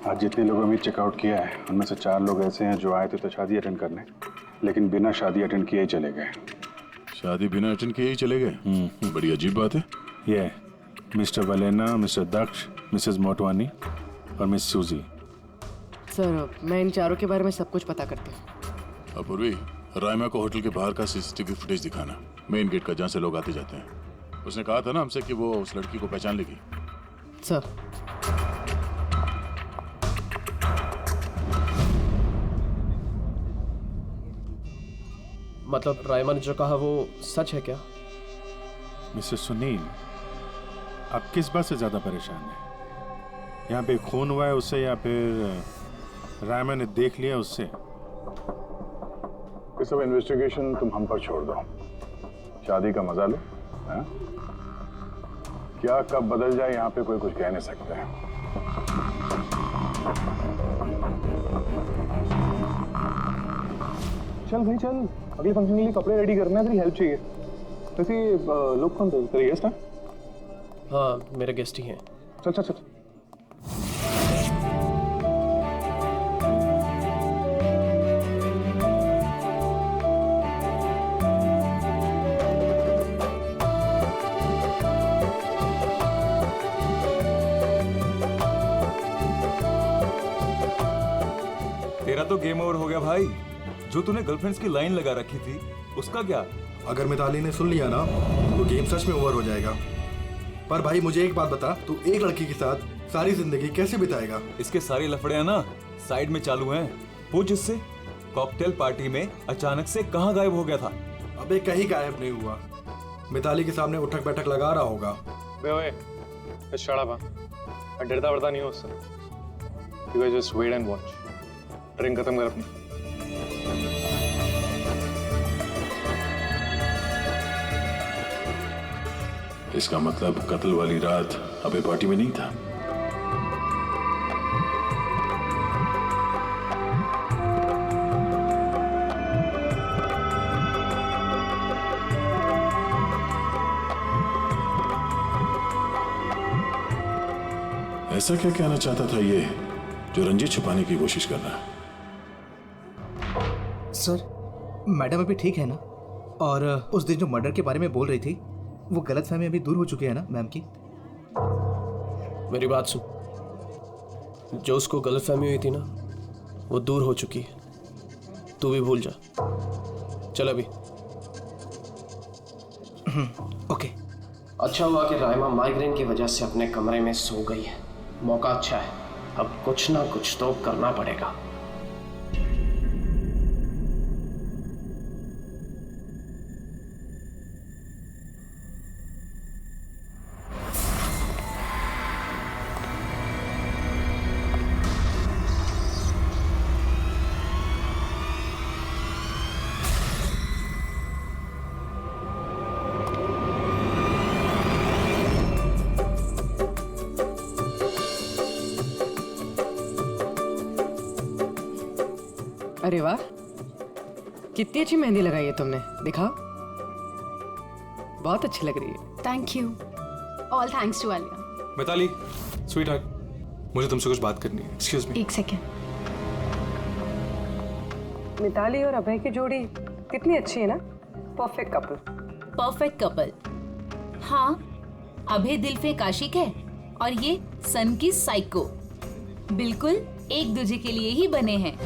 आज जितने लोगों ने चेकआउट किया है उनमें से 4 लोग ऐसे हैं जो आए थे तो शादी अटेंड करने, लेकिन बिना शादी अटेंड किए ही चले गए। शादी बिना अटेंड किए ही चले गए? बड़ी अजीब बात है। ये मिस्टर वलेना, मिस्टर दक्ष, मिसेस मोटवानी और मिस सूजी। सर मैं इन चारों के बारे में सब कुछ पता करती हूँ। अपूर्वी, रायमा को होटल के बाहर का सीसीटीवी फुटेज दिखाना, मेन गेट का, जहाँ से लोग आते जाते हैं। उसने कहा था ना हमसे कि वो उस लड़की को पहचान लेगी। सर मतलब रायमा ने जो कहा वो सच है क्या? मिस्टर सुनील, आप किस बात से ज्यादा परेशान हैं? यहाँ पे खून हुआ है उससे या फिर रायमा ने देख लिया उससे? ये सब इन्वेस्टिगेशन तुम हम पर छोड़ दो, शादी का मजा लो। है? क्या कब बदल जाए यहाँ पे कोई कुछ कह नहीं सकता है। चल भाई चल, अगले फंक्शन के लिए कपड़े रेडी करना है, तेरी हेल्प चाहिए। वैसे लोग कौन थे? तेरे गेस्ट हैं? हाँ, मेरे गेस्ट ही हैं। चल चल चल। तेरा तो गेम ओवर हो गया भाई। जो तूने गर्लफ्रेंड्स की लाइन लगा रखी थी उसका क्या? अगर मिताली ने सुन लिया ना तो गेम सच में ओवर हो जाएगा। पर भाई मुझे एक बात बता, तू एक लड़की के साथ सारी जिंदगी कैसे बिताएगा? इसके सारे लफड़े ना साइड में चालू हैं। पूछ इससे, कॉकटेल पार्टी में अचानक से कहाँ गायब हो गया था? अबे कहीं गायब नहीं हुआ, मिताली के सामने उठक बैठक लगा रहा होगा। बे ओए, शट अप। मैं डरता वरता नहीं हूँ उससे। You guys just wait and watch. Drink खत्म कर अपनी। इसका मतलब कत्ल वाली रात अबे पार्टी में नहीं था। ऐसा क्या कहना चाहता था ये जो रंजित छुपाने की कोशिश कर रहा है? सर मैडम अभी ठीक है ना? और उस दिन जो मर्डर के बारे में बोल रही थी वो गलतफहमी अभी दूर हो चुकी है ना मैम की? मेरी बात सुन, जो उसको गलतफहमी हुई थी ना वो दूर हो चुकी है। तू भी भूल जा। चल अभी। ओके। अच्छा हुआ कि रायमा माइग्रेन की वजह से अपने कमरे में सो गई है। मौका अच्छा है, अब कुछ ना कुछ तो करना पड़ेगा। अरे वाह, कितनी अच्छी मेहंदी लगाई है तुमने, दिखाओ। बहुत अच्छी लग रही है। Thank you. All thanks to Alia. Mitali, sweetheart, मुझे तुमसे कुछ बात करनी है। Excuse me. एक सेकेंड। मिताली और अभय की जोड़ी कितनी अच्छी है ना? Perfect couple. Perfect couple. हाँ, अभय दिल फेंक आशिक है और ये सन की साइको। बिल्कुल एक दूसरे के लिए ही बने हैं।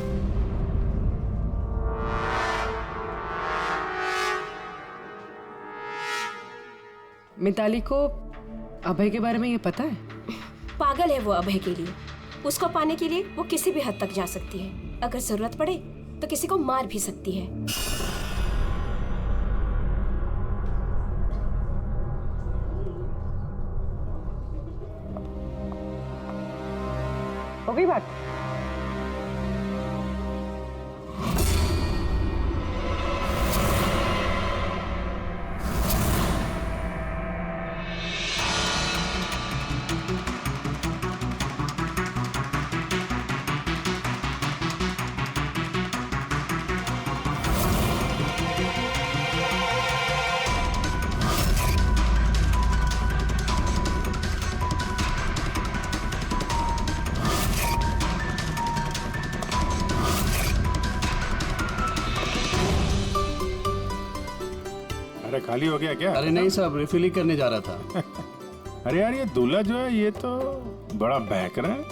मिताली को अभय के बारे में ये पता है? पागल है वो अभय के लिए। उसको पाने के लिए वो किसी भी हद तक जा सकती है। अगर जरूरत पड़े तो किसी को मार भी सकती है। हो गई बात? खाली हो गया क्या? अरे नहीं साहब, रिफिल ही करने जा रहा था। अरे यार ये दूल्हा जो है ये तो बड़ा बहक रहा है।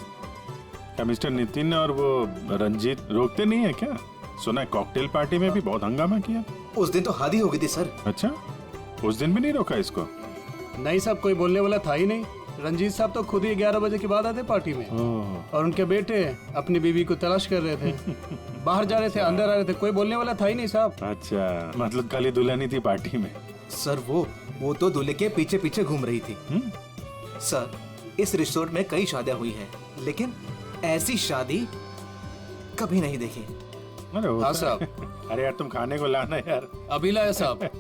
क्या मिस्टर नितिन और वो रंजीत रोकते नहीं है क्या? सुना है कॉकटेल पार्टी में भी बहुत हंगामा किया। उस दिन तो हादी हो गई थी सर। अच्छा, उस दिन भी नहीं रोका इसको? नहीं साहब, कोई बोलने वाला था ही नहीं। रंजीत साहब तो खुद ही 11 बजे के बाद आते पार्टी में, और उनके बेटे अपनी बीवी को तलाश कर रहे थे। बाहर जा रहे थे, अंदर आ रहे थे, कोई बोलने वाला था ही नहीं साहब। अच्छा, मतलब खाली दुल्हन ही थी पार्टी में? सर वो तो दूल्हे के पीछे पीछे घूम रही थी। सर, इस रिसोर्ट में कई शादियां हुई हैं, लेकिन ऐसी शादी कभी नहीं देखी। अरे हाँ साहब। अरे यार तुम खाने को लाना यार। अभी लाया साहब।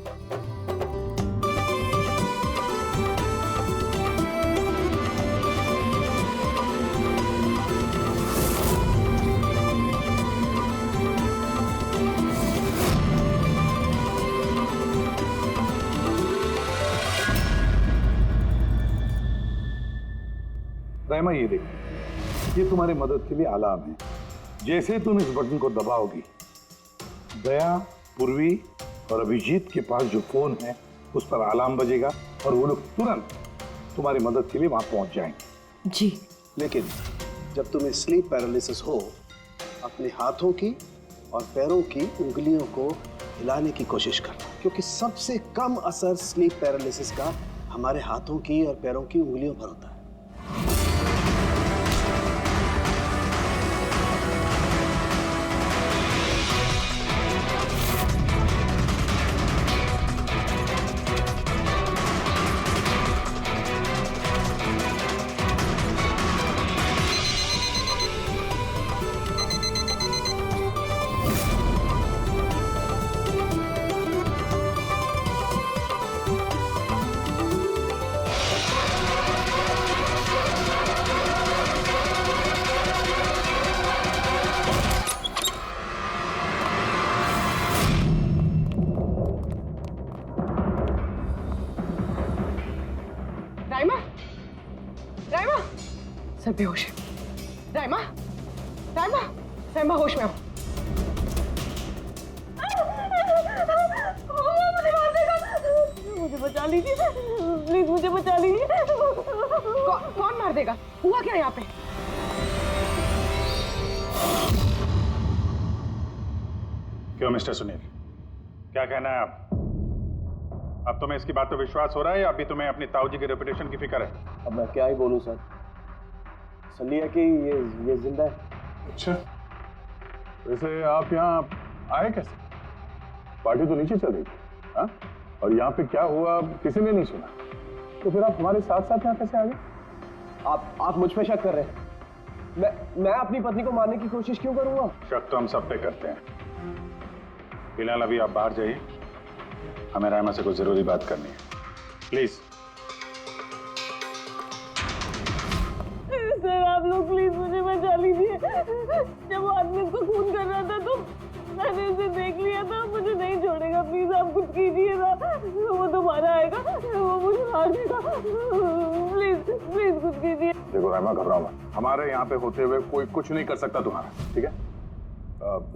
रहमा, ये देखो, ये तुम्हारी मदद के लिए अलार्म है। जैसे तुम इस बटन को दबाओगी, दया, पूर्वी और अभिजीत के पास जो फोन है उस पर अलार्म बजेगा और वो लोग तुरंत तुम्हारी मदद के लिए वहां पहुंच जाएंगे। जी। लेकिन जब तुम्हें स्लीप पैरालिसिस हो, अपने हाथों की और पैरों की उंगलियों को हिलाने की कोशिश करना, क्योंकि सबसे कम असर स्लीप पैरालिसिस का हमारे हाथों की और पैरों की उंगलियों पर होता है। सर बेहोश है। राइमा, राइमा, राइमा होश में आओ। मुझे मार देगा। मुझे बचा लीजिए प्लीज, मुझे बचा लीजिए। कौन मार देगा? हुआ क्या यहाँ पे? क्यों मिस्टर सुनील, क्या कहना है आप? अब तुम्हें इसकी बात पर विश्वास हो रहा है या अभी तुम्हें अपनी ताऊ जी के रेपुटेशन की फिक्र है? अब मैं क्या ही बोलूं सर, सली है कि ये जिंदा है। अच्छा, वैसे आप यहाँ आए कैसे? पार्टी तो नीचे चल रही थी, हाँ? और यहाँ पे क्या हुआ किसी ने नहीं सुना, तो फिर आप हमारे साथ साथ यहाँ कैसे आ गए? आप मुझ पे शक कर रहे हैं? मैं अपनी पत्नी को मारने की कोशिश क्यों करूंगा? शक तो हम सब पे करते हैं। फिलहाल अभी आप बाहर जाइए, हमें रायमा से कुछ जरूरी बात करनी है, प्लीज। सर आप लोग प्लीज मुझे बचा लीजिए। जब वो आदमी उसको खून कर रहा था तो मैंने उसे देख लिया था, मुझे नहीं छोड़ेगा। प्लीज आप कुछ कीजिए ना, वो दोबारा आएगा, वो मुझे मार देगा। प्लीज प्लीज कुछ कीजिए। देखो रायमा, घबराओ मत, हमारे यहाँ पे होते हुए कोई कुछ नहीं कर सकता तुम्हारा, ठीक है?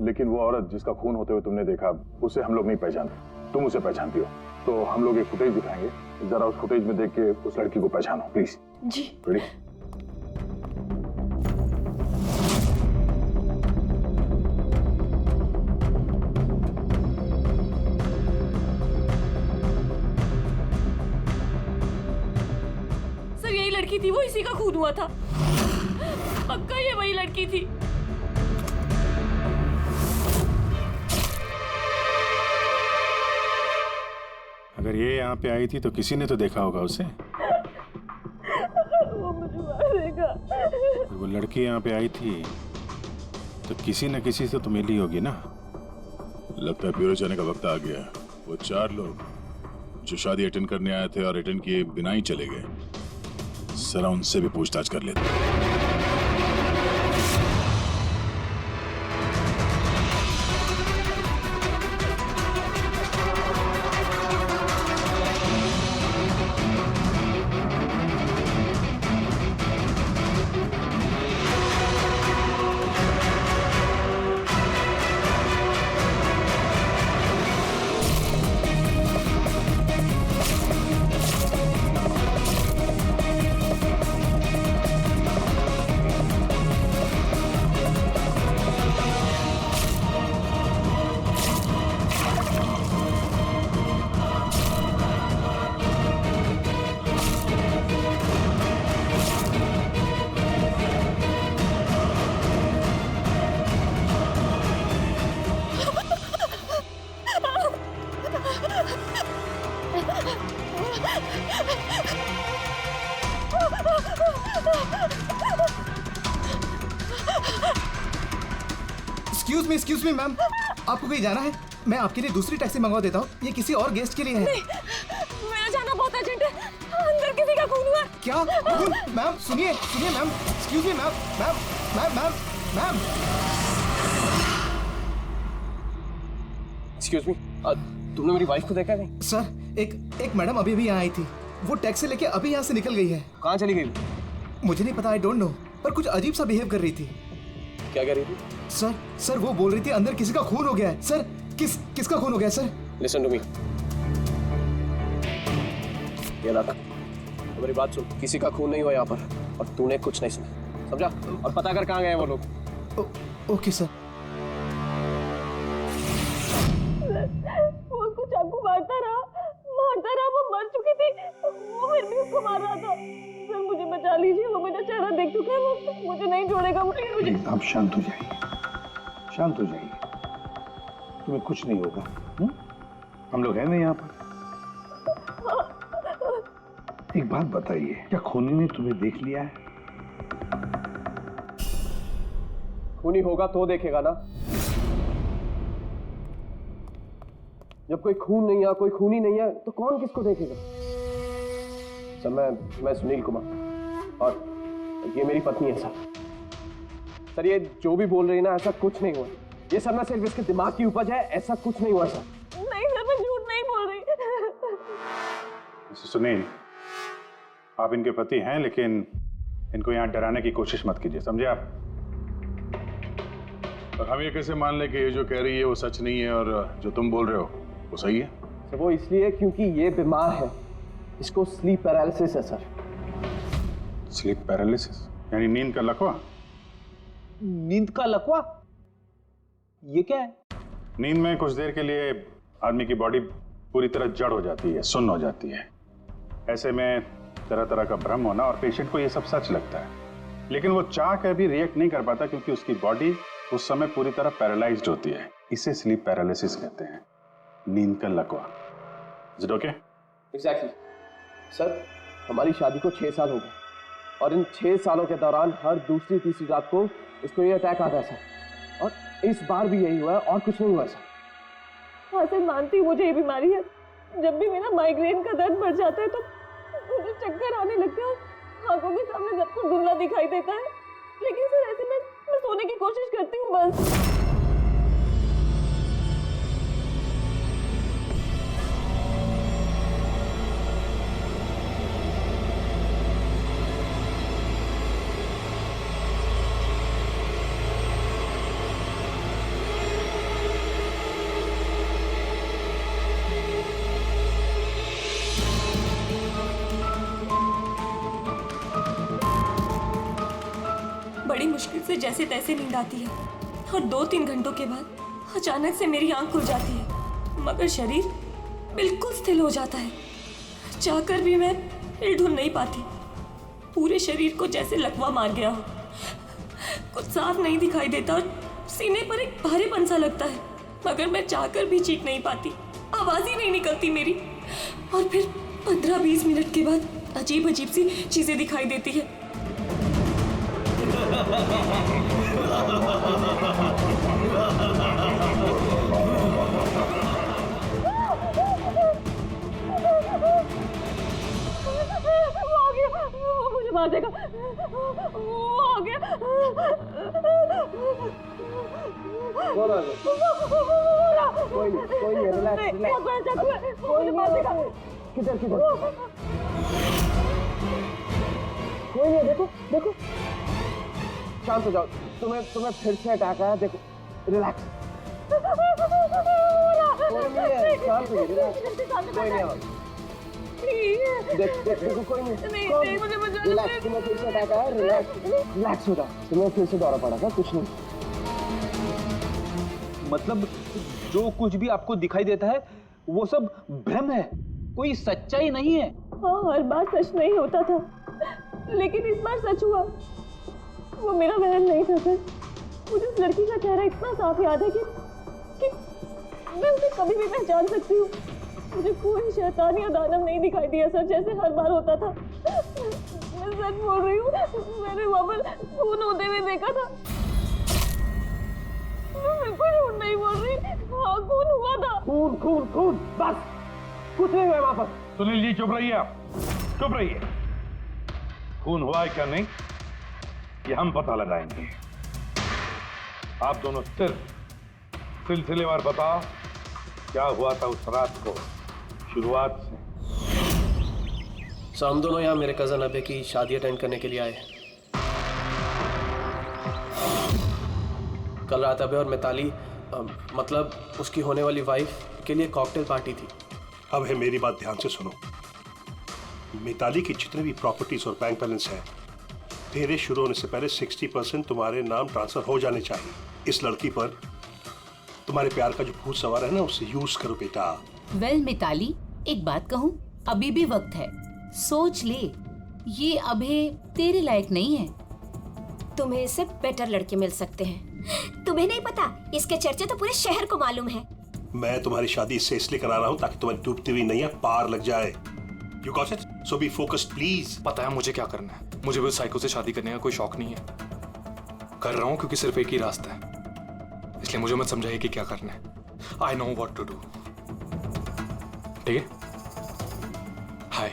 लेकिन वो औरत जिसका खून होते हुए तुमने देखा, उसे हम लोग नहीं पहचानते, तुम उसे पहचानती हो, तो हम लोग एक फुटेज दिखाएंगे, जरा उस फुटेज में देख के उस लड़की को पहचानो प्लीज। जी। रेडी? सर यही लड़की थी, वो इसी का खून हुआ था, पक्का ये वही लड़की थी। अगर ये यहाँ पे आई थी तो किसी ने तो देखा होगा उसे। वो मुझे मारेगा। अगर वो लड़की यहाँ पे आई थी तो किसी न किसी से तो मिली होगी ना। लगता है ब्यूरो जाने का वक्त आ गया। वो 4 लोग जो शादी अटेंड करने आए थे और अटेंड किए बिना ही चले गए, जरा उनसे भी पूछताछ कर लेते हैं। एक्सक्यूज मी मैम, आपको कहीं जाना है? मैं आपके लिए दूसरी टैक्सी मंगवा देता हूँ, ये किसी और गेस्ट के लिए है। मेरा जाना बहुत अर्जेंट है, अंदर किसी का खून हुआ है। क्या खून? मैम सुनिए ma'am, excuse me ma'am, ma'am. Excuse me, तुमने मेरी वाइफ को देखा नहीं? सर एक मैडम अभी यहाँ आई थी, वो टैक्सी लेके अभी यहाँ से निकल गई है। कहाँ चली गई? मुझे नहीं पता, आई डोंट नो, पर कुछ अजीब सा बिहेव कर रही थी। क्या कह रही थी? सर वो बोल रही थी अंदर किसी का खून हो गया है। सर किसका खून हो गया है सर? लिसन टू मी, ये रख, मेरी बात सुन, किसी का खून नहीं हुआ यहाँ पर, और तूने कुछ नहीं सुना, समझा? और पता कर कहाँ गए वो लोग। Okay sir. वो उसको चाकू मारता रहा, वो मर चुकी थी, वो फिर भी उसको मार रहा था। सर मुझे बचा लीजिए, वो मेरा चेहरा देख चुका है, वो मुझे नहीं छोड़ेगा, मुझे। आप शांत हो जाइए, शांत हो जाइए, तुम्हें कुछ नहीं होगा। हम लोग हैं ना यहाँ पर। एक बात बताइए, क्या खूनी ने तुम्हें देख लिया है? खूनी होगा तो देखेगा ना, जब कोई खून नहीं है, कोई खूनी नहीं है, तो कौन किसको देखेगा? सर मैं सुनील कुमार, और ये मेरी पत्नी है सर। ये जो भी बोल रही है ना, ऐसा कुछ नहीं हुआ, ये सब ना सिर्फ इसके दिमाग की उपज है, ऐसा कुछ नहीं हुआ सर। नहीं सर, मैं झूठ नहीं बोल रही। सुनील, आप इनके पति हैं, लेकिन इनको यहाँ डराने की कोशिश मत कीजिए, समझे आप? और हम ये कैसे मान लें कि ये जो कह रही है वो सच नहीं है और जो तुम बोल रहे हो वो सही है? सर वो इसलिए क्योंकि ये बीमार है, इसको स्लीप पैरालिसिस है सर। स्लीप पैरालिसिस यानी नींद का लकवा? नींद का लकवा? ये क्या है? नींद में कुछ देर के लिए आदमी की बॉडी पूरी तरह जड़ हो जाती है, सुन्न हो जाती है। ऐसे में तरह तरह का भ्रम होना, और पेशेंट को ये सब सच लगता है, लेकिन वो चाह कर भी रिएक्ट नहीं कर पाता क्योंकि उसकी बॉडी उस समय पूरी तरह पैरालाइज्ड होती है। इसे स्लीप पैरालिसिस कहते हैं, नींद का लकवा। Is it okay? Exactly sir, हमारी शादी को 6 साल हो गए, और इन 6 सालों के दौरान हर दूसरी तीसरी रात को इसको ये अटैक आता है सर, और इस बार भी यही हुआ है, और कुछ नहीं हुआ सर। हाँ सर, मानती हूँ मुझे ये बीमारी है। जब भी मेरा माइग्रेन का दर्द बढ़ जाता है तो मुझे चक्कर आने लगते हैं, आंखों के सामने सब कुछ धुंधला दिखाई देता है। लेकिन सर ऐसे में मैं सोने की कोशिश करती हूँ बस। बड़ी मुश्किल से जैसे तैसे नींद आती है, और 2-3 घंटों के बाद अचानक से मेरी आंख खुल जाती है, मगर शरीर बिल्कुल स्थिर हो जाता है। चाहकर भी मैं हिल-डुल नहीं पाती, पूरे शरीर को जैसे लकवा मार गया हो। कुछ साफ नहीं दिखाई देता और सीने पर एक भारीपन सा लगता है, मगर मैं चाहकर भी चीख नहीं पाती, आवाज ही नहीं निकलती मेरी। और फिर 15-20 मिनट के बाद अजीब अजीब सी चीजें दिखाई देती है। वो मुझे मार देगा, वो आ गया। कोई नहीं, रिलैक्स। मुझे मार देगा। किधर? कोई नहीं, देखो शांत हो जाओ, तुम्हें फिर से अटैक आया, देखो, रिलैक्स। कोई नहीं है, शांत हो जाओ, रिलैक्स। कोई नहीं है, देखो कोई नहीं, मुझे रिलैक्स। तुम्हें फिर से अटैक आया, रिलैक्स हो जाओ, तुम्हें फिर से दौरा पड़ा था, कुछ नहीं। मतलब जो कुछ भी आपको दिखाई देता है वो सब भ्रम है, कोई सच्चाई नहीं है। हाँ, हर बार सच नहीं होता था, लेकिन इस बार सच हुआ। वो मेरा बहन नहीं था सर। मुझे उस लड़की का चेहरा इतना साफ याद है कि मैं उसे कभी भी पहचान सकती हूँ। मुझे कोई शैतान या दानव नहीं दिखाई दिया सर, जैसे हर बार होता था। मैं सच बोल रही हूँ, मैंने वहाँ पर खून होते हुए देखा था। मैं खून खून खून, बस कुछ नहीं हुआ वहां पर। सुनील जी चुप रहिए, आप चुप रहिए। खून हुआ है क्या नहीं ये हम पता लगाएंगे। आप दोनों सिर्फ सिलसिलेवार बताओ क्या हुआ था उस रात को शुरुआत से। सो हम दोनों यहाँ मेरे कजन अभय की शादी अटेंड करने के लिए आए। कल रात अभय और मिताली मतलब उसकी होने वाली वाइफ के लिए कॉकटेल पार्टी थी। अब है मेरी बात ध्यान से सुनो। मिताली की जितने भी प्रॉपर्टीज और बैंक बैलेंस है तेरे शुरू होने से पहले 60% तुम्हारे नाम ट्रांसफर हो जाने चाहिए। इस लड़की पर तुम्हारे प्यार का जो भूत सवार है ना उसे यूज करो बेटा। वेल मिताली, एक बात कहूँ, अभी भी वक्त है, सोच ले। ये अभय तेरे लायक नहीं है। तुम्हें इससे बेटर लड़के मिल सकते हैं। तुम्हें नहीं पता, इसके चर्चे तो पूरे शहर को मालूम है। मैं तुम्हारी शादी इससे इसलिए करा रहा हूँ ताकि तुम्हारी डूबती हुई नैया पार लग जाए। You got it? So be focused please. पता है मुझे क्या करना है। मुझे भी उस साइको से शादी करने का कोई शौक नहीं है। कर रहा हूँ क्योंकि सिर्फ एक ही रास्ता है, इसलिए मुझे मत समझाइए कि क्या करना है। I know what to do. ठीक है? हाय।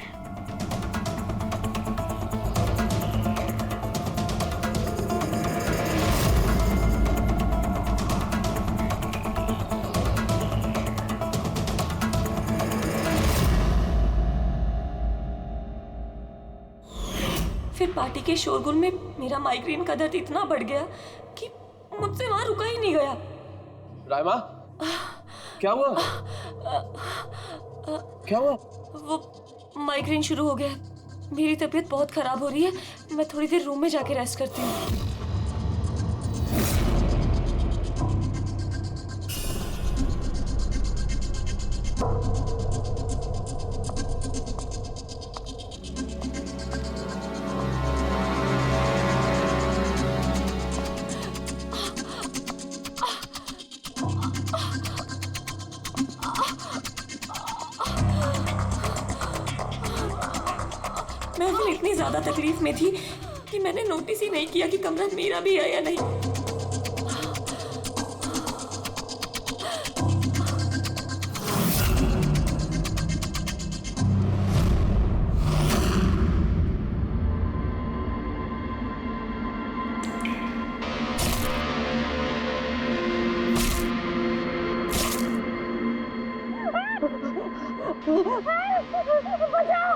फिर पार्टी के शोरगुल में मेरा माइग्रेन का दर्द इतना बढ़ गया कि मुझसे वहां रुका ही नहीं गया। रायमा, क्या हुआ? क्या हुआ? वो माइग्रेन शुरू हो गया। मेरी तबीयत बहुत खराब हो रही है। मैं थोड़ी देर रूम में जाके रेस्ट करती हूँ। मैं फिर इतनी ज्यादा तकलीफ में थी कि मैंने नोटिस ही नहीं किया कि कमरा मेरा भी है या नहीं।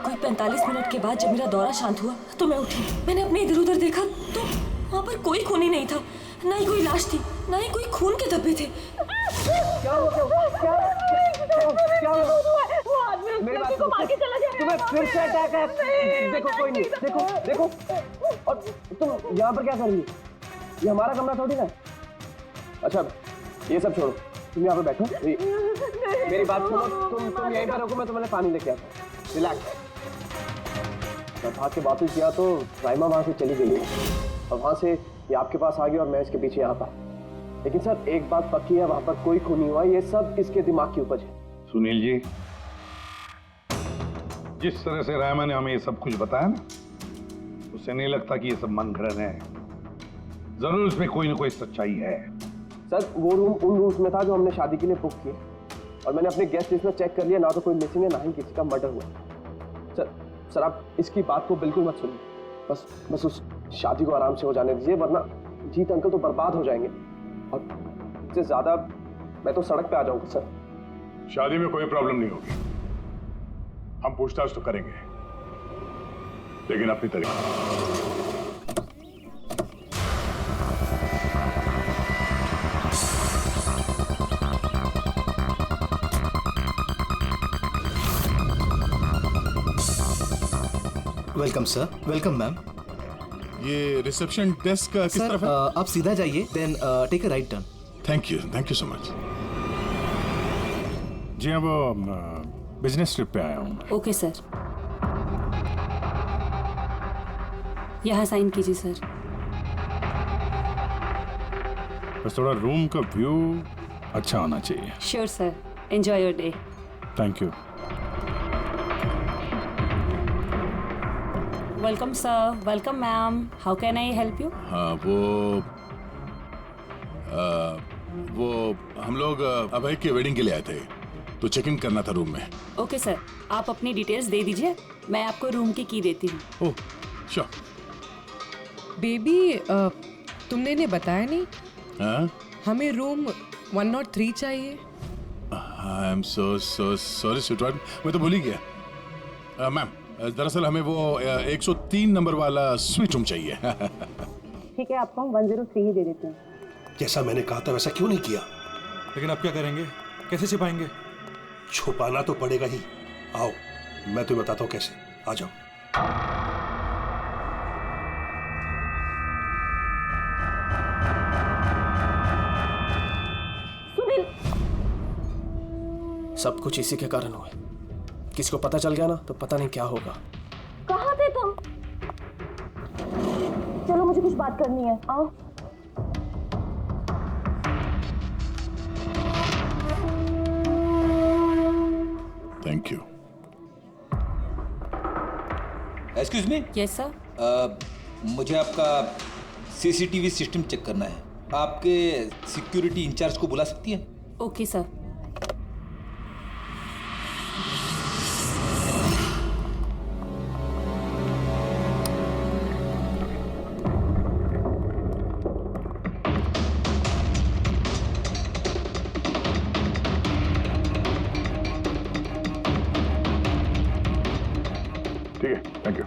कोई 45 मिनट के बाद जब मेरा दौरा शांत हुआ तो मैं उठी। मैंने अपने इधर उधर देखा तो वहाँ पर कोई खून ही नहीं था, ना ही कोई लाश थी, ना ही कोई खून के धब्बे थे। क्या हुआ? वो आदमी उस लड़की को मार के चला गया। तुम्हें फिर से अटैक है? देखो कोई नहीं, देखो। और तुम यहाँ पर क्या कर रही हो? ये हमारा कमरा थोड़ी ना। अच्छा ये सब छोड़ो, तुम यहाँ पर बैठो। मेरी बात सुनो, तुम यहीं पर रखो, मैं तुम्हें पानी लेके आता हूँ। रिलैक्स। मैं भाग के वापस गया तो राइमा वहां से चली गई और वहां से ये आपके पास आ गई और मैं इसके पीछे यहाँ था। लेकिन सर एक बात पक्की है, वहां पर कोई खून नहीं हुआ। ये सब इसके दिमाग की उपज है। सुनील जी, जिस तरह से रायमा ने हमें ये सब कुछ बताया ना, उससे नहीं लगता कि ये सब मन घड़न है। जरूर इसमें कोई ना कोई सच्चाई है। सर वो रूम उन रूम्स में था जो हमने शादी के लिए बुक किए और मैंने अपने गेस्ट लिस्ट में चेक कर लिया, ना तो कोई मिसिंग है ना ही किसी का मर्डर हुआ। सर आप इसकी बात को बिल्कुल मत सुनिए। बस उस शादी को आराम से हो जाने दीजिए, वरना जीत अंकल तो बर्बाद हो जाएंगे और इससे ज्यादा मैं तो सड़क पे आ जाऊंगा। सर शादी में कोई प्रॉब्लम नहीं होगी, हम पूछताछ तो करेंगे, लेकिन अपनी तरीके। Welcome sir. Welcome ma'am. ये रिसेप्शन डेस्क किस तरफ है? आप सीधा जाइए, then take a right turn. Thank you so much. जी हाँ, वो बिजनेस ट्रिप पे आया हूँ। ओके सर, यहाँ साइन कीजिए सर। बस थोड़ा रूम का व्यू अच्छा होना चाहिए। Sure sir, enjoy your day. Thank you. Welcome sir. Welcome ma'am. How can I help you? हाँ, वो हम लोग अभय के वेडिंग के लिए आए थे। तो चेक इन करना था रूम में। ओके सर, आप अपनी डिटेल्स दे दीजिए, मैं आपको रूम की की देती हूँ। Oh sure. बेबी तुमने इन्हें बताया नहीं? हाँ? हमें रूम 103 चाहिए। I am so sorry sweetheart, मैं तो भूल ही गया। मैम दरअसल हमें वो 103 नंबर वाला स्वीट रूम चाहिए। ठीक है, आपको हम 103 ही दे देते हैं। जैसा मैंने कहा था वैसा क्यों नहीं किया? लेकिन आप क्या करेंगे? कैसे छिपाएंगे? छुपाना तो पड़ेगा ही। आओ मैं तुम्हें बताता हूँ कैसे। आ जाओ। सब कुछ इसी के कारण हुआ। किसी को पता चल गया ना तो पता नहीं क्या होगा। कहाँ थे तुम? चलो मुझे कुछ बात करनी है, आओ। Thank you. Excuse me. Yes sir. मुझे आपका सीसीटीवी सिस्टम चेक करना है। आपके सिक्योरिटी इंचार्ज को बुला सकती है? Okay sir. ठीक है, थैंक यू।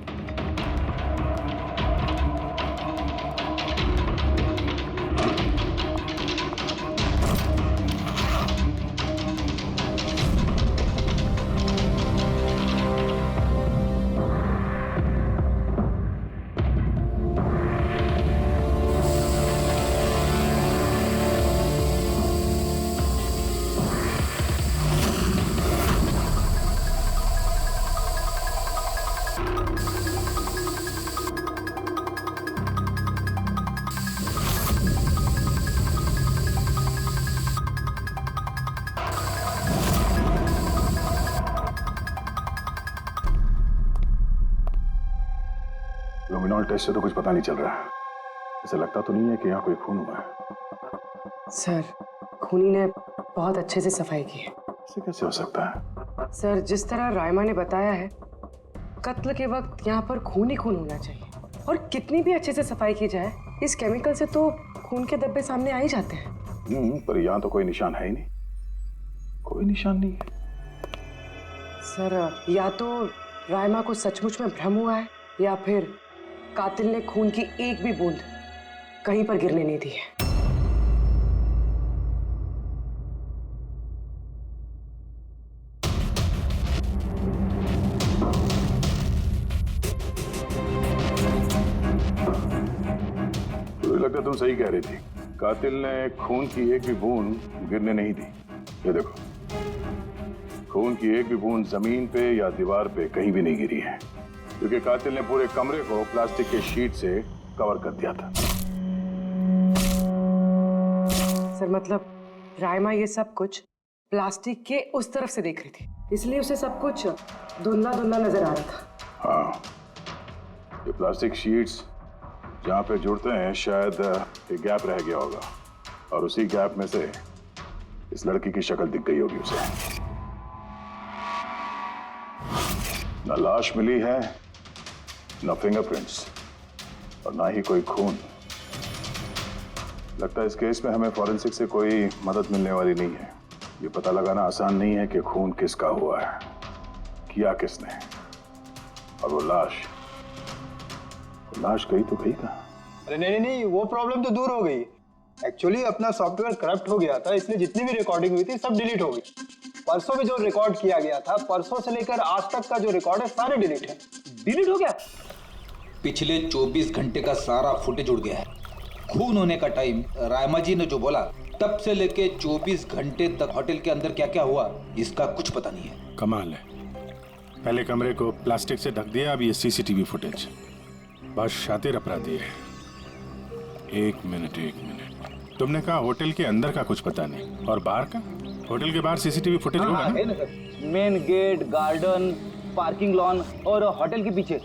लुमिनॉल टेस्ट से तो कुछ पता नहीं चल रहा है। ऐसा लगता तो नहीं है कि यहाँ कोई खून हुआ है। सर खूनी ने बहुत अच्छे से सफाई की है। ऐसे कैसे हो सकता है? सर जिस तरह रायमा ने बताया है, कत्ल के वक्त यहाँ पर खून ही खून होना चाहिए। और कितनी भी अच्छे से सफाई की जाए, इस केमिकल से तो खून के धब्बे सामने आ ही जाते हैं। पर यहाँ तो कोई निशान है ही नहीं। कोई निशान नहीं है। सर या तो रायमा को सचमुच में भ्रम हुआ है, या फिर कातिल ने खून की एक भी बूंद कहीं पर गिरने नहीं दी है। मुझे लगता है तुम सही कह रही थी। कातिल ने खून की एक भी बूंद गिरने नहीं दी। ये देखो, खून की एक भी बूंद जमीन पे या दीवार पे कहीं भी नहीं गिरी है, क्योंकि कातिल ने पूरे कमरे को प्लास्टिक के शीट से कवर कर दिया था। सर मतलब रायमा ये सब कुछ प्लास्टिक के उस तरफ से देख रही थी, इसलिए उसे सब कुछ धुंधला धुंधला नजर आ रहा था। हाँ, ये प्लास्टिक शीट्स जहाँ पे जुड़ते हैं शायद एक गैप रह गया होगा, और उसी गैप में से इस लड़की की शक्ल दिख गई होगी उसे। न लाश मिली है, न फिंगरप्रिंट्स, और ना ही कोई खून। लगता है इस केस में हमें फॉरेंसिक से कोई मदद मिलने वाली नहीं है। ये पता लगाना आसान नहीं है कि खून किसका हुआ है, किया किसने, और वो लाश गई तो गई कहाँ? अरे नहीं, वो प्रॉब्लम तो दूर हो गई। एक्चुअली अपना सॉफ्टवेयर करप्ट हो गया था, इसलिए जितनी भी रिकॉर्डिंग हुई थी सब डिलीट हो गई। परसों भी जो रिकॉर्ड किया गया था, परसों से लेकर आज तक का जो रिकॉर्ड है सारे डिलीट है। डिलीट हो गया। पिछले 24 घंटे का सारा फुटेज उड़ गया है। खून होने का टाइम रायमा जी ने जो बोला, तब से लेके 24 घंटे तक होटल के अंदर क्या क्या हुआ इसका कुछ पता नहीं है। कमाल है, पहले कमरे को प्लास्टिक से ढक दिया, अब ये सीसीटीवी फुटेज। बहुत शातिर अपराधी है। एक मिनट, तुमने कहा होटल के अंदर का कुछ पता नहीं, और बाहर का? होटल के बाहर सीसीटीवी फुटेज होगा ना? Main gate, garden, parking lawn और होटल के पीछे।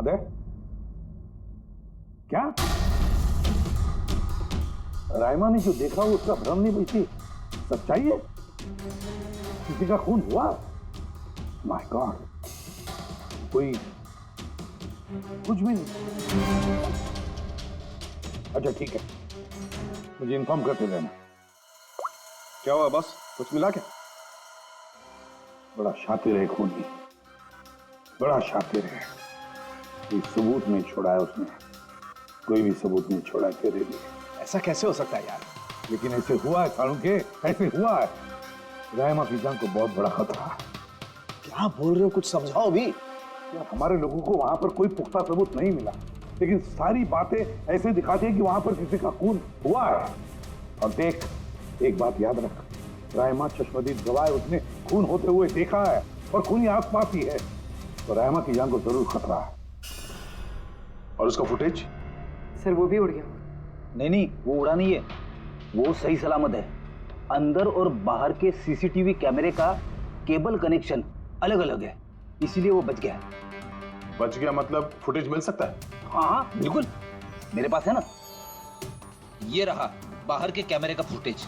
है? क्या रायमा ने जो देखा वो उसका भ्रम नहीं बल्कि सच्चाई है? किसी का खून हुआ? माय गॉड, कोई कुछ भी नहीं। अच्छा ठीक है, मुझे इन्फॉर्म करते रहना। क्या हुआ बॉस, कुछ मिला क्या? बड़ा शातिर है खूनी, बड़ा शातिर है। कोई सबूत नहीं छोड़ा है उसने, कोई भी सबूत नहीं छोड़ा तेरे लिए। ऐसा कैसे हो सकता है यार? लेकिन ऐसे हुआ है सालुंके, ऐसे हुआ है। रायमा की जान को बहुत बड़ा खतरा है। क्या बोल रहे हो, कुछ समझाओ भी। यार हमारे लोगों को वहां पर कोई पुख्ता सबूत नहीं मिला, लेकिन सारी बातें ऐसे दिखाती है कि वहां पर किसी का खून हुआ है। और देख, एक बात याद रख, रायमा चश्मदीद गवाह है, उसने खून होते हुए देखा है और खूनी आसपास ही है, तो रायमा की जान को जरूर खतरा है। और उसका फुटेज? सर वो भी उड़ गया। नहीं, वो उड़ा नहीं है, वो सही सलामत है। अंदर और बाहर के सीसीटीवी कैमरे का केबल कनेक्शन अलग अलग है, इसीलिए वो बच गया। बच गया मतलब फुटेज मिल सकता है? हाँ बिल्कुल, मेरे पास है ना। ये रहा बाहर के कैमरे का फुटेज।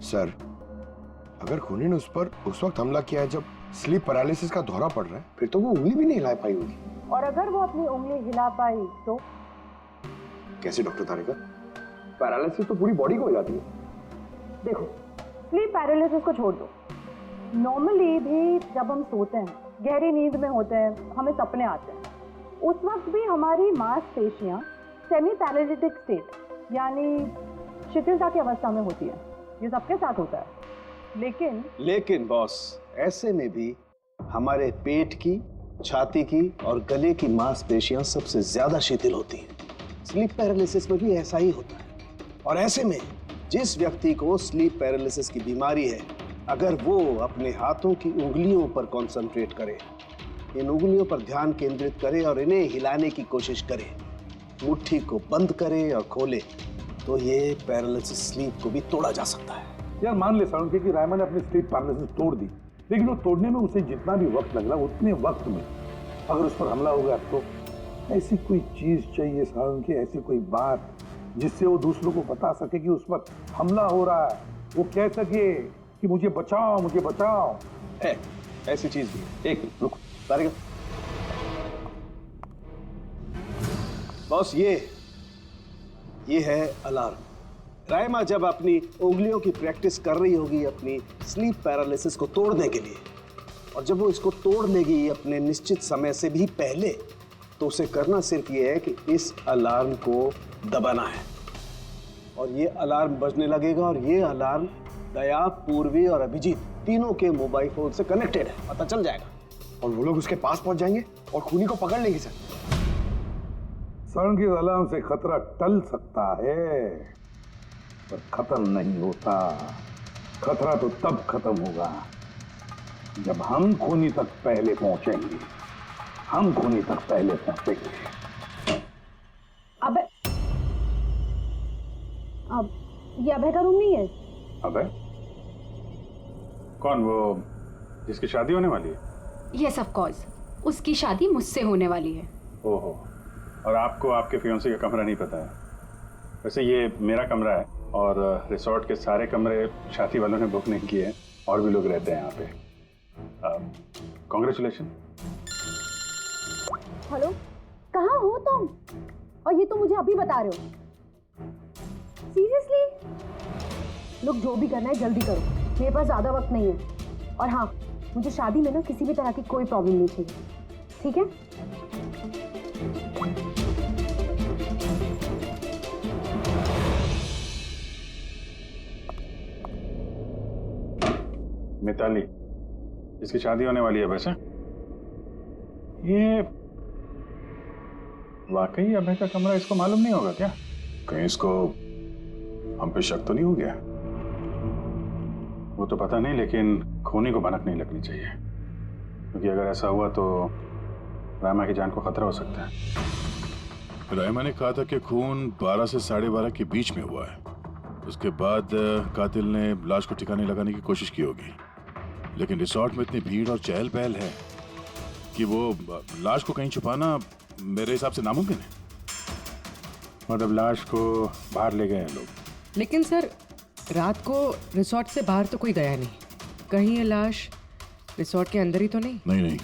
सर, अगर खूनी ने उस पर उस वक्त हमला किया है जब स्लीप पैरालिसिस का दौरा पड़ रहा है, फिर तो वो उंगली भी नहीं हिला पाई होगी। और अगर वो अपनी उंगली हिला पाई तो? कैसे डॉक्टर तारेका? पैरालिसिस तो पूरी बॉडी को हो जाती है। देखो, स्लीप पैरालिसिस को छोड़ दो। नॉर्मली भी जब हम सोते हैं, गहरी नींद में होते हैं, हमें सपने आते हैं, उस वक्त भी हमारी मांसपेशियां सेमी पैरालिटिक स्टेट यानी शिथिलता की अवस्था में होती है। ये सबके साथ होता है। लेकिन बॉस, ऐसे में भी हमारे पेट की, छाती की और गले की मांसपेशियां सबसे ज्यादा शिथिल होती हैं। स्लीप पैरालिसिस में भी ऐसा ही होता है। और ऐसे में जिस व्यक्ति को स्लीप पैरालिसिस की बीमारी है, अगर वो अपने हाथों की उंगलियों पर कंसंट्रेट करे, इन उंगलियों पर ध्यान केंद्रित करे और इन्हें हिलाने की कोशिश करे, मुट्ठी को बंद करे और खोले, तो ये पैरालिसिस स्लीप को भी तोड़ा जा सकता है। यार मान ले सालुंके कि रायमा ने अपनी स्लीप पैरालिसिस तोड़ दी, लेकिन वो तोड़ने में उसे जितना भी वक्त लग रहा, उतने वक्त में अगर उस पर हमला हो गया तो ऐसी कोई चीज चाहिए सालुंके, ऐसी कोई बात जिससे वो दूसरों को बता सके कि उस पर हमला हो रहा है, वो कह सके कि मुझे बचाओ, मुझे बचाओ। ऐसी चीज भी। एक रुक तारिका। बॉस, ये है अलार्म। रायमा जब अपनी उंगलियों की प्रैक्टिस कर रही होगी अपनी स्लीप पैरालिसिस को तोड़ने के लिए, और जब वो इसको तोड़ लेगी अपने निश्चित समय से भी पहले, तो उसे करना सिर्फ ये है कि इस अलार्म को दबाना है, और ये अलार्म बजने लगेगा। और ये अलार्म दया, पूर्वी और अभिजीत तीनों के मोबाइल फोन से कनेक्टेड है, पता चल जाएगा। और वो लोग उसके पास पहुंच जाएंगे और खूनी को पकड़ लेंगे। सर, के अलार्म से खतरा टल सकता है पर खत्म नहीं होता। खतरा तो तब खत्म होगा जब हम खूनी तक पहले पहुंचेंगे। हम खूनी तक पहले पहुंचेंगे। अब ये अभय का रूम नहीं है? अभय? कौन? वो जिसकी शादी होने वाली है? यस ऑफ कोर्स, उसकी शादी मुझसे होने वाली है। ओहो, और आपको आपके फियांसे का कमरा नहीं पता है? वैसे ये मेरा कमरा है और रिसोर्ट के सारे कमरे शादी वालों ने बुक नहीं किए हैं, और भी लोग रहते हैं यहाँ पे। कॉन्ग्रेचुलेशन। हेलो, कहाँ हो तुम? और ये तो मुझे अभी बता रहे हो? सीरियसली? लोग जो भी करना है जल्दी करो, मेरे पास ज्यादा वक्त नहीं है। और हाँ, मुझे शादी में ना किसी भी तरह की कोई प्रॉब्लम नहीं चाहिए, ठीक है? मिताली, जिसकी शादी होने वाली है। वैसे ये वाकई अभय का कमरा इसको मालूम नहीं होगा क्या? कहीं इसको हम पे शक तो नहीं हो गया? वो तो पता नहीं, लेकिन खूनी को भनक नहीं लगनी चाहिए, क्योंकि अगर ऐसा हुआ तो रायमा की जान को खतरा हो सकता है। रायमा ने कहा था कि खून 12 से 12:30 के बीच में हुआ है। उसके बाद कातिल ने लाश को ठिकाने लगाने की कोशिश की होगी, लेकिन रिसोर्ट में इतनी भीड़ और चहल पहल है कि वो लाश को कहीं छुपाना मेरे हिसाब से नामुमकिन है। मतलब लाश को बाहर ले गए हैं लोग। लेकिन सर, रात को रिसोर्ट से बाहर तो कोई गया नहीं। कहीं ये लाश रिसोर्ट के अंदर ही तो नहीं? नहीं,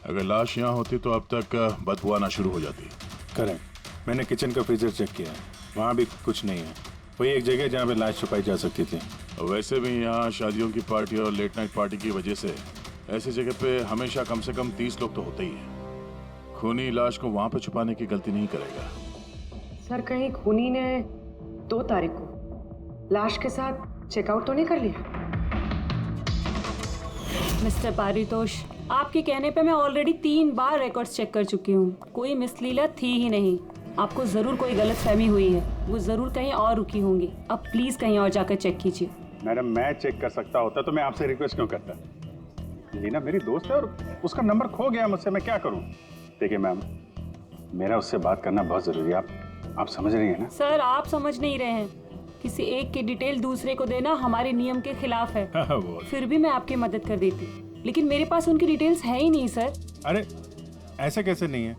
अगर लाश यहाँ होती तो अब तक बदबू आना शुरू हो जाती। करेक्ट। मैंने किचन का फ्रीजर चेक किया है, वहाँ भी कुछ नहीं है। वही एक जगह जहाँ पे लाश छुपाई जा सकती थी। वैसे भी यहाँ शादियों की पार्टी और लेट नाइट पार्टी की वजह से ऐसी जगह पे हमेशा कम से कम 30 लोग तो होते ही हैं। खूनी लाश को वहाँ पे छुपाने की गलती नहीं करेगा। सर, कहीं खूनी ने 2 तारीख को लाश के साथ चेकआउट तो नहीं कर लिया? मिस्टर पारितोष, आपके कहने पे मैं ऑलरेडी 3 बार रिकॉर्ड्स चेक कर चुकी हूँ। कोई मिसलीला थी ही नहीं। आपको जरूर कोई गलतफहमी हुई है। वो जरूर कहीं और रुकी होंगी। अब प्लीज कहीं और जाकर चेक कीजिए। मैडम, मैं चेक कर सकता होता तो मैं आपसे रिक्वेस्ट क्यों करता? लीना मेरी दोस्त है और उसका नंबर खो गया मुझसे, मैं क्या करूं? देखिए मैम, मेरा उससे बात करना बहुत जरूरी है। आप समझ रही हैं ना? सर, आप समझ नहीं रहे हैं। किसी एक की डिटेल दूसरे को देना हमारे नियम के खिलाफ है। फिर भी मैं आपकी मदद कर देती, लेकिन मेरे पास उनकी डिटेल्स है ही नहीं सर। अरे ऐसे कैसे नहीं है?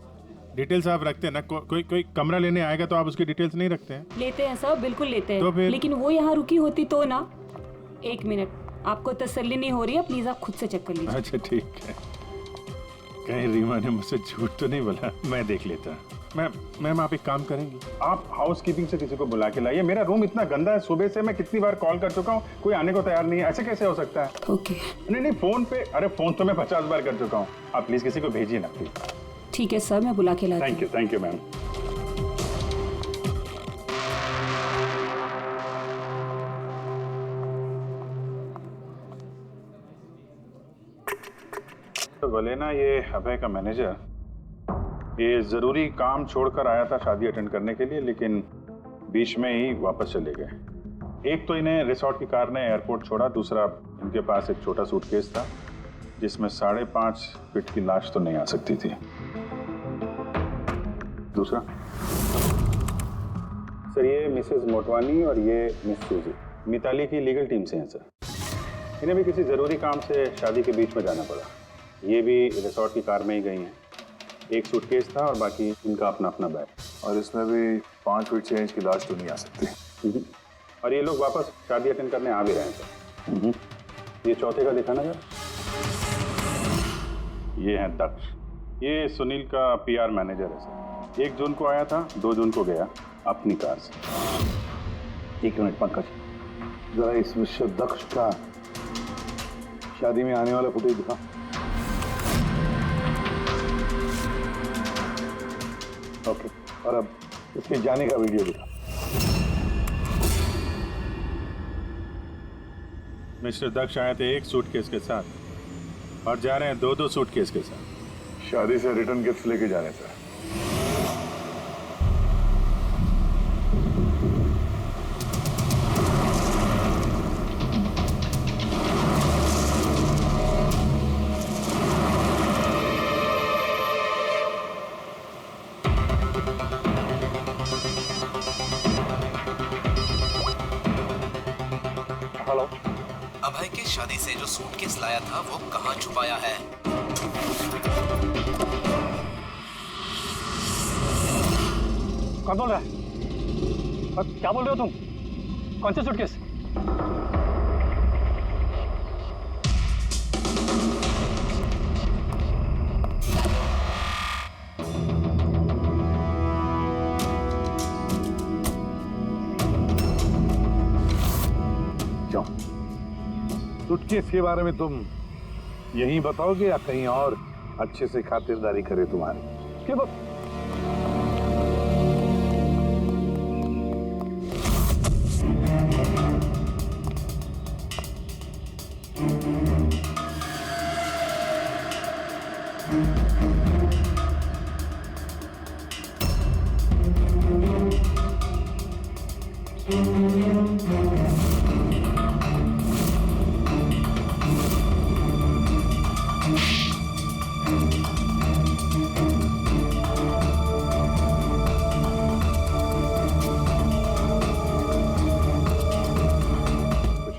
डिटेल्स आप रखते हैं ना। कोई कमरा लेने आएगा तो आप उसकी डिटेल्स नहीं रखते हैं? लेते हैं सर, बिल्कुल लेते हैं। तो फिर? लेकिन वो यहाँ रुकी होती तो ना। 1 मिनट, आपको तसल्ली नहीं हो रही है, प्लीज आप खुद से चेक कर लीजिए। अच्छा ठीक है। कहीं रीमा ने मुझसे झूठ तो नहीं बोला? मैं देख लेता। मैम आप एक काम करेंगी, आप हाउस कीपिंग से किसी को बुला के लाइए। मेरा रूम इतना गंदा है, सुबह से मैं कितनी बार कॉल कर चुका हूँ, कोई आने को तैयार नहीं है। ऐसे कैसे हो सकता है? ओके। नहीं, फोन पे, अरे फोन तो मैं 50 बार कर चुका हूँ। आप प्लीज किसी को भेजिए ना प्लीज। ठीक है सर, मैं बुला के लाती हूँ। Thank you ma'am. तो बोले ना, ये अभय का मैनेजर, ये जरूरी काम छोड़कर आया था शादी अटेंड करने के लिए, लेकिन बीच में ही वापस चले गए। एक तो इन्हें रिसोर्ट की कार ने एयरपोर्ट छोड़ा, दूसरा इनके पास एक छोटा सूटकेस था जिसमें 5.5 फीट की लाश तो नहीं आ सकती थी। दूसरा सर, ये मिसेस मोटवानी और ये मिस सूजी मिताली की लीगल टीम से हैं सर। इन्हें भी किसी ज़रूरी काम से शादी के बीच में जाना पड़ा। ये भी रिसोर्ट की कार में ही गई हैं। एक सूटकेस था और बाकी इनका अपना अपना बैग। और इसमें भी 5 फीट से इंच की लाश तो नहीं आ सकती। और ये लोग वापस शादी अटेंड करने आ भी रहे हैं सर। ये चौथे का दिखाना जरा। ये है दक्ष, ये सुनील का पीआर मैनेजर है सर। 1 जून को आया था, 2 जून को गया अपनी कार से। 1 मिनट पंकज, जरा इस मिस्टर दक्ष का शादी में आने वाला फुटेज दिखा। ओके, और अब इसके जाने का वीडियो दिखा। मिस्टर दक्ष आए थे 1 सूटकेस के साथ और जा रहे हैं 2-2 सूटकेस के साथ। शादी से रिटर्न गिफ्ट लेके जा रहे हैं सर। अभय की शादी से जो सूटकेस लाया था वो कहाँ छुपाया है? कौन बोल रहा है? क्या बोल रहे हो तुम? कौन सा सूटकेस? सूटकेस के बारे में तुम यहीं बताओगे या कहीं और अच्छे से खातिरदारी करे तुम्हारी? क्यों?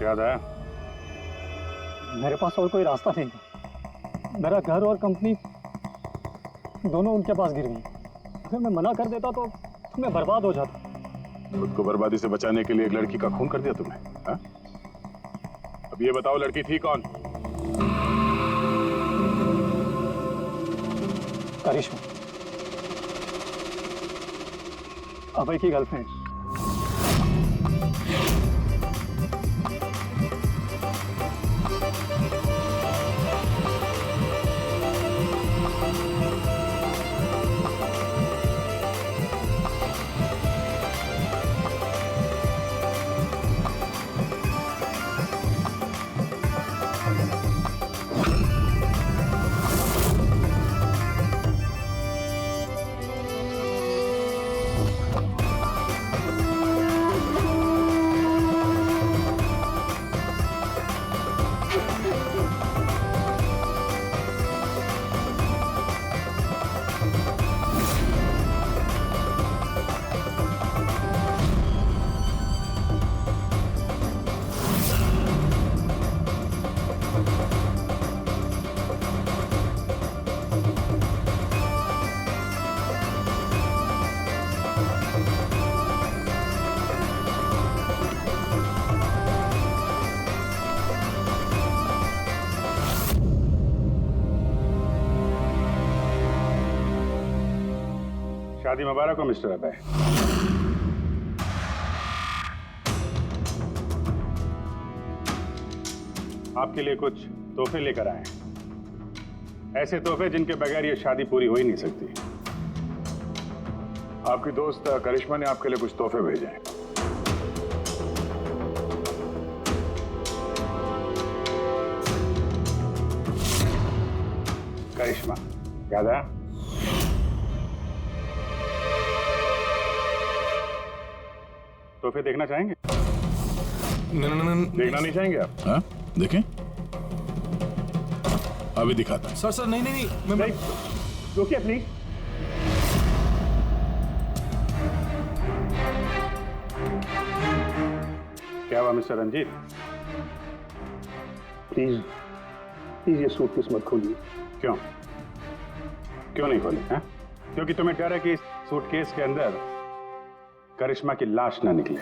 याद आया? मेरे पास और कोई रास्ता नहीं था। मेरा घर और कंपनी दोनों उनके पास गिर गई। अगर मैं मना कर देता तो मैं बर्बाद हो जाता। खुद को बर्बादी से बचाने के लिए एक लड़की का खून कर दिया तुमने, हाँ? अब ये बताओ लड़की थी कौन? करिश्मा, अभय की गर्लफ्रेंड। शादी मुबारक हो मिस्टर अभय। आपके लिए कुछ तोहफे लेकर आए हैं, ऐसे तोहफे जिनके बगैर ये शादी पूरी हो ही नहीं सकती। आपकी दोस्त करिश्मा ने आपके लिए कुछ तोहफे भेजे हैं। करिश्मा, याद आया? तोहफे देखना चाहेंगे? देखना नहीं चाहेंगे आप? हाँ, देखें। अभी दिखाता हूं। सर नहीं नहीं नहीं, मैं रुकिए प्लीज। क्या हुआ मिस्टर रंजीत? प्लीज ये सूटकेस मत खोलिए। क्यों? क्यों नहीं खोली? हैं? क्योंकि तुम्हें डर है कि इस सूटकेस के अंदर करिश्मा की लाश ना निकले।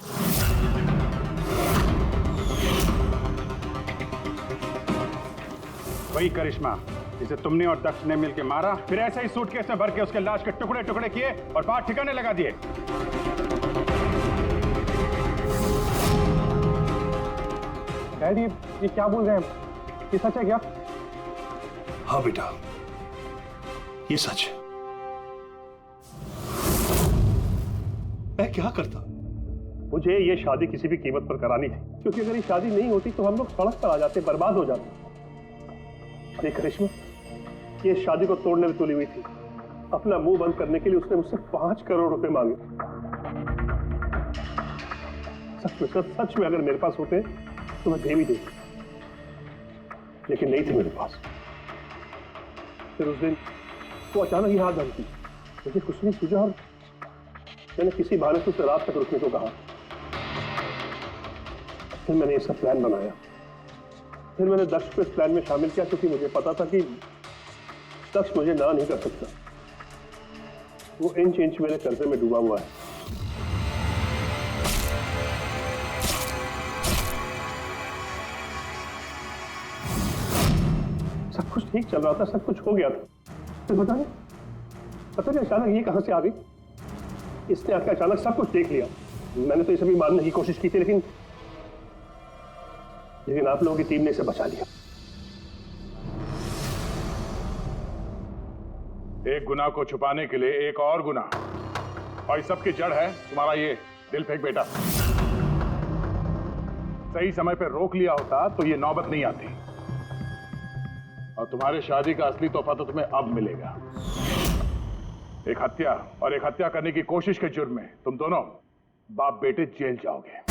वही करिश्मा जिसे तुमने और दक्ष ने मिलकर मारा, फिर ऐसे ही सूटकेस में भर के उसके लाश के टुकड़े टुकड़े किए और बाहर ठिकाने लगा दिए। डैडी, ये क्या बोल रहे हैं? ये सच है क्या? हाँ बेटा, ये सच है। मैं क्या करता? मुझे ये शादी किसी भी कीमत पर करानी थी, क्योंकि अगर ये शादी नहीं होती तो हम लोग सड़क पर आ जाते, बर्बाद हो जाते। अरे करिश्मा, ये शादी को तोड़ने में तुली हुई थी। अपना मुंह बंद करने के लिए उसने मुझसे 5 करोड़ रुपए मांगे। सच में अगर मेरे पास होते तो मैं दे भी देता, लेकिन नहीं थे मेरे पास। फिर उस दिन वो अचानक ही हाथ बंद की, मुझे कुछ नहीं सूझा और मैंने किसी बहाने से उसे रात तक रुकने को कहा। फिर मैंने इसका प्लान बनाया। फिर मैंने दक्ष को इस प्लान में शामिल किया, क्योंकि मुझे पता था कि दक्ष मुझे ना नहीं कर सकता। वो इंच इंच मेरे कर्जे में डूबा हुआ है। सब कुछ ठीक चल रहा था, सब कुछ हो गया था। तो पता नहीं अचानक ये कहां से आ गई। इसने आकर अचानक सब कुछ देख लिया। मैंने तो ये सभी मानने की कोशिश की थी, लेकिन आप लोगों की टीम ने इसे बचा लिया। एक गुनाह को छुपाने के लिए एक और गुनाह, और इस सब की जड़ है तुम्हारा ये दिल फेंक बेटा। सही समय पर रोक लिया होता तो ये नौबत नहीं आती, और तुम्हारे शादी का असली तोहफा तो तुम्हें अब मिलेगा। एक हत्या और एक हत्या करने की कोशिश के जुर्म में तुम दोनों बाप बेटे जेल जाओगे।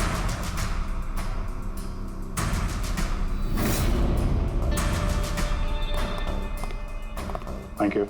Thank you.